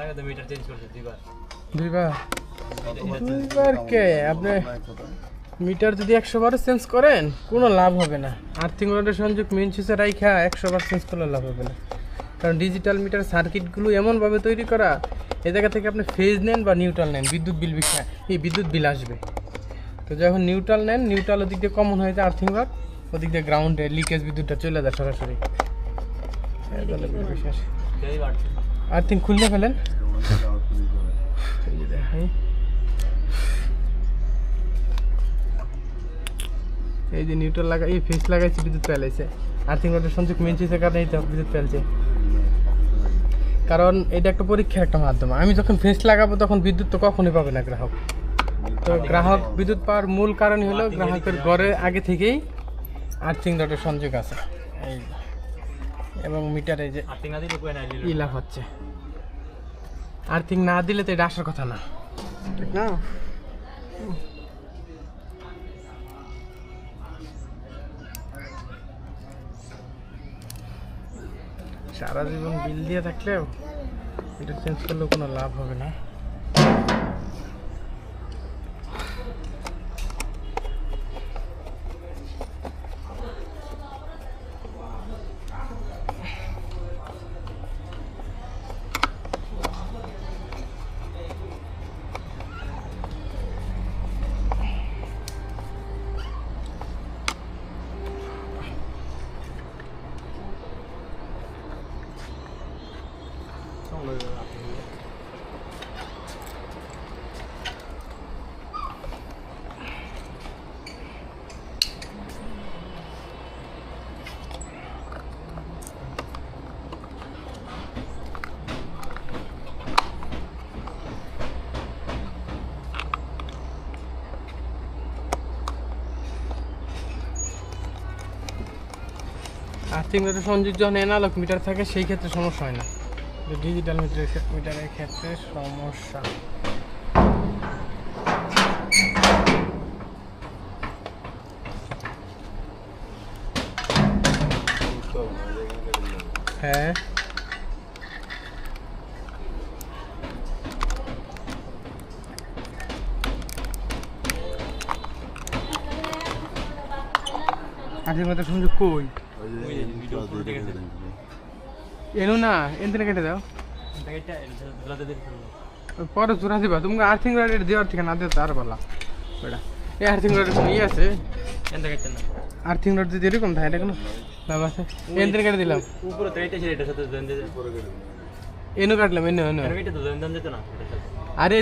আগে তো metre change করছে দুইবার কে আপনি মিটার যদি 100 বার চেঞ্জ করেন কোনো লাভ হবে না। আর্থিং রডের সংযোগ মেইন সুইচে রাইখা 100 বার চেঞ্জ করলে লাভ হবে না, কারণ ডিজিটাল মিটার সার্কিটগুলো এমনভাবে তৈরি করা, এই জায়গা থেকে আপনি ফেজ নেন বা নিউট্রাল নেন, বিদ্যুৎ বিল আসবে। তো যখন নিউট্রাল নেন, নিউট্রাল ওদিক দিয়ে কমন হয়ে যায় আর্থিং রড, ওদিক দিয়ে গ্রাউন্ডে লিকেজ বিদ্যুৎটা চলে যায় সরাসরি। আর্থিং খুললে ফেলেন, এই যে নিউট্রাল লাগা, এই ফেস লাগাইছে, বিদ্যুৎ ফেলাইছে। আর্থিং রডের সংযোগ মেইন সুইচের কারণে এই তো বিদ্যুৎ ফেলছে, কারণ এটা একটা পরীক্ষার একটা মাধ্যম। আমি যখন ফেস লাগাবো তখন বিদ্যুৎ তো কখনোই পাবে না গ্রাহক। তো গ্রাহক বিদ্যুৎ পাওয়ার মূল কারণ হলো গ্রাহকের ঘরে আগে থেকেই আর্থিং রডের সংযোগ আছে, এই এবং মিটারে যে ইলাভ হচ্ছে। আর্থিং না দিলে তো এটা আসার কথা না, ঠিক না? সারা জীবন বিল দিয়ে থাকলেও এটা চেঞ্জ করলেও কোনো লাভ হবে না। আর্থিং রডের সংযোগ যখন অ্যানালগ মিটার থাকে সেই ক্ষেত্রে সমস্যা হয় না, ডিজিটাল মিটারের ক্ষেত্রে সমস্যা। হ্যাঁ, আর্থিং রডের সংযোগ কই এনো না, এনতে কেটে দাও, পরে জোড়া দিবা। তুমি আর্থিং রড দেওয়ার থেকে না দেওয়া তার বলা বেটা। এই আর্থিং রডের কোনো ইয়ে আছে? আর্থিং রড যদি এরকম থাকে, এটা কোনো লাভ আছে? এনতে কেটে দিলাম, এনো কাটলাম, এনো আরে